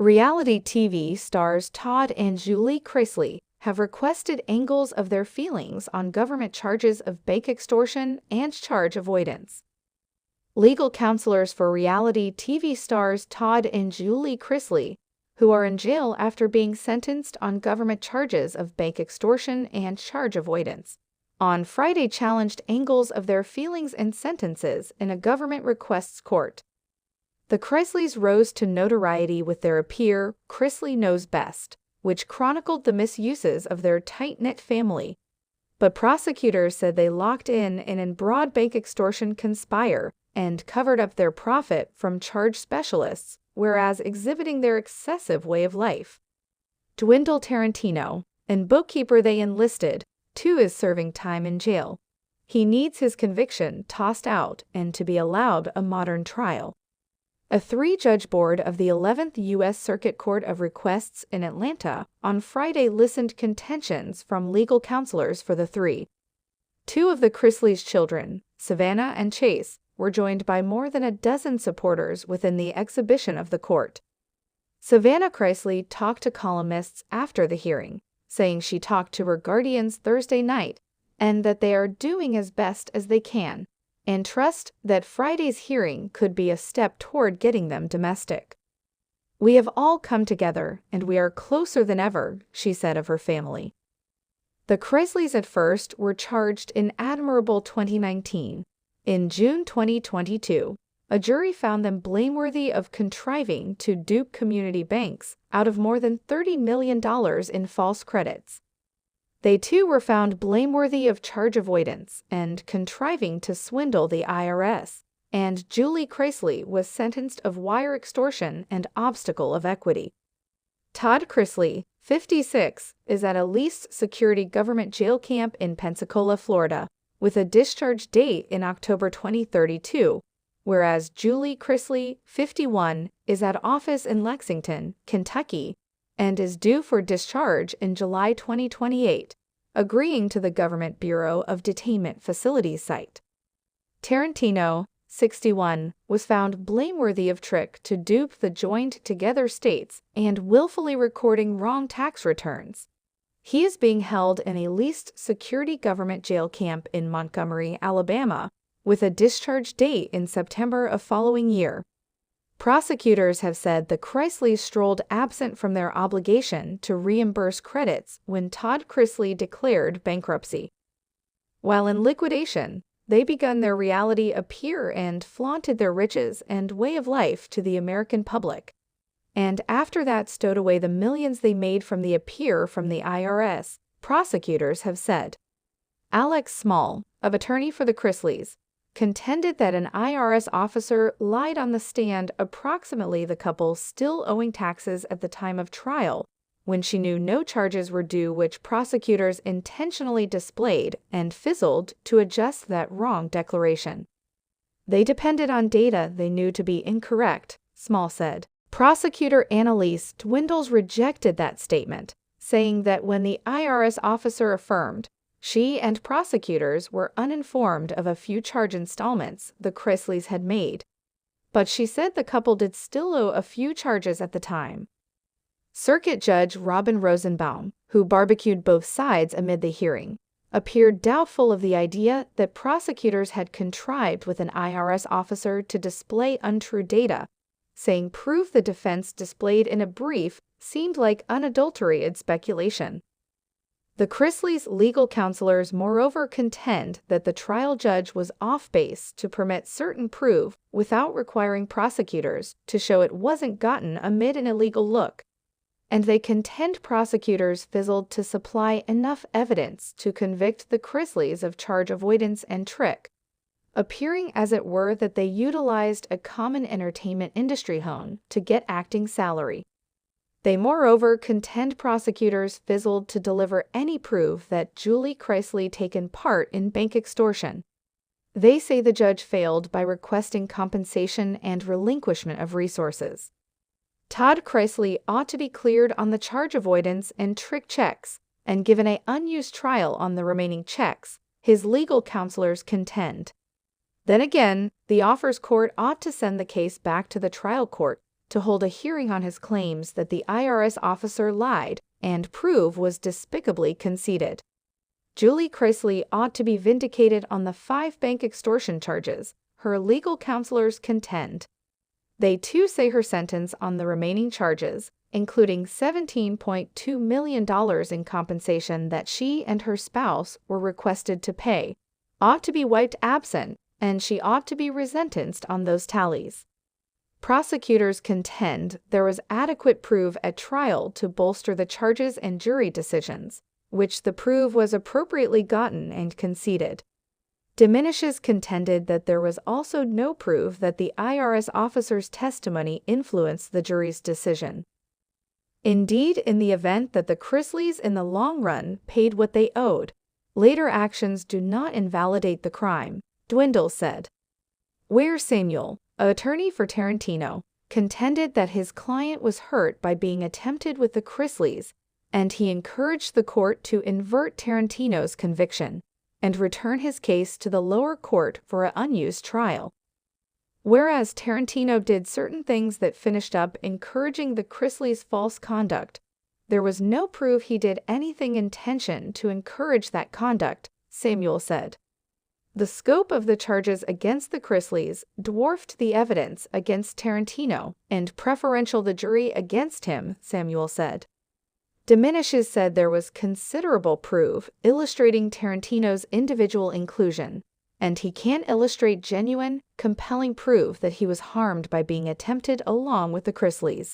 Reality TV stars Todd and Julie Chrisley have requested angles of their feelings on government charges of bank extortion and charge avoidance. Legal counselors for reality TV stars Todd and Julie Chrisley, who are in jail after being sentenced on government charges of bank extortion and charge avoidance, on Friday challenged angles of their feelings and sentences in a government requests court. The Chrisleys rose to notoriety with their appear, Chrisley Knows Best, which chronicled the misuses of their tight-knit family. But prosecutors said they locked in broad bank extortion conspire and covered up their profit from charge specialists, whereas exhibiting their excessive way of life. Dwindle Tarantino, and bookkeeper they enlisted, too, is serving time in jail. He needs his conviction tossed out and to be allowed a modern trial. A three-judge board of the 11th U.S. Circuit Court of Requests in Atlanta on Friday listened contentions from legal counselors for the three. Two of the Chrisleys' children, Savannah and Chase, were joined by more than a dozen supporters within the exhibition of the court. Savannah Chrisley talked to columnists after the hearing, saying she talked to her guardians Thursday night and that they are doing as best as they can, and trust that Friday's hearing could be a step toward getting them domestic. "We have all come together, and we are closer than ever," she said of her family. The Chrisleys at first were charged in admirable 2019. In June 2022, a jury found them blameworthy of contriving to dupe community banks out of more than $30 million in false credits. They too were found blameworthy of charge avoidance and contriving to swindle the IRS, and Julie Chrisley was sentenced of wire extortion and obstacle of equity. Todd Chrisley, 56, is at a leased security government jail camp in Pensacola, Florida, with a discharge date in October 2032, whereas Julie Chrisley, 51, is at office in Lexington, Kentucky, and is due for discharge in July 2028, agreeing to the Government Bureau of Detainment Facilities site. Tarantino, 61, was found blameworthy of trick to dupe the joined-together states and willfully recording wrong tax returns. He is being held in a leased security government jail camp in Montgomery, Alabama, with a discharge date in September of following year. Prosecutors have said the Chrisleys strolled absent from their obligation to reimburse credits when Todd Chrisley declared bankruptcy. While in liquidation, they begun their reality appear and flaunted their riches and way of life to the American public, and after that stowed away the millions they made from the appear from the IRS, prosecutors have said. Alex Small, of attorney for the Chrisleys, contended that an IRS officer lied on the stand approximately the couple still owing taxes at the time of trial, when she knew no charges were due, which prosecutors intentionally displayed and fizzled to adjust that wrong declaration. They depended on data they knew to be incorrect, Small said. Prosecutor Annalise Dwindles rejected that statement, saying that when the IRS officer affirmed, she and prosecutors were uninformed of a few charge installments the Chrisleys had made. But she said the couple did still owe a few charges at the time. Circuit Judge Robin Rosenbaum, who barbecued both sides amid the hearing, appeared doubtful of the idea that prosecutors had contrived with an IRS officer to display untrue data, saying proof the defense displayed in a brief seemed like unadulterated speculation. The Chrisleys' legal counselors moreover contend that the trial judge was off base to permit certain proof without requiring prosecutors to show it wasn't gotten amid an illegal look, and they contend prosecutors fizzled to supply enough evidence to convict the Chrisleys of charge avoidance and trick, appearing as it were that they utilized a common entertainment industry hone to get acting salary. They moreover contend prosecutors fizzled to deliver any proof that Julie Chrisley taken part in bank extortion. They say the judge failed by requesting compensation and relinquishment of resources. Todd Chrisley ought to be cleared on the charge avoidance and trick checks and given an unused trial on the remaining checks, his legal counselors contend. Then again, the offers court ought to send the case back to the trial court to hold a hearing on his claims that the IRS officer lied and prove was despicably conceited. Julie Chrisley ought to be vindicated on the 5 bank extortion charges, her legal counselors contend. They too say her sentence on the remaining charges, including $17.2 million in compensation that she and her spouse were requested to pay, ought to be wiped absent, and she ought to be resentenced on those tallies. Prosecutors contend there was adequate proof at trial to bolster the charges and jury decisions, which the proof was appropriately gotten and conceded. Diminishes contended that there was also no proof that the IRS officer's testimony influenced the jury's decision. Indeed, in the event that the Chrisleys in the long run paid what they owed, later actions do not invalidate the crime, Dwindle said. Ware Samuel, attorney for Tarantino, contended that his client was hurt by being attempted with the Chrisleys, and he encouraged the court to invert Tarantino's conviction and return his case to the lower court for an unused trial. Whereas Tarantino did certain things that finished up encouraging the Chrisleys' false conduct, there was no proof he did anything intention to encourage that conduct, Samuel said. The scope of the charges against the Chrisleys dwarfed the evidence against Tarantino and preferential the jury against him, Samuel said. Diminishes said there was considerable proof illustrating Tarantino's individual inclusion, and he can't illustrate genuine, compelling proof that he was harmed by being attempted along with the Chrisleys.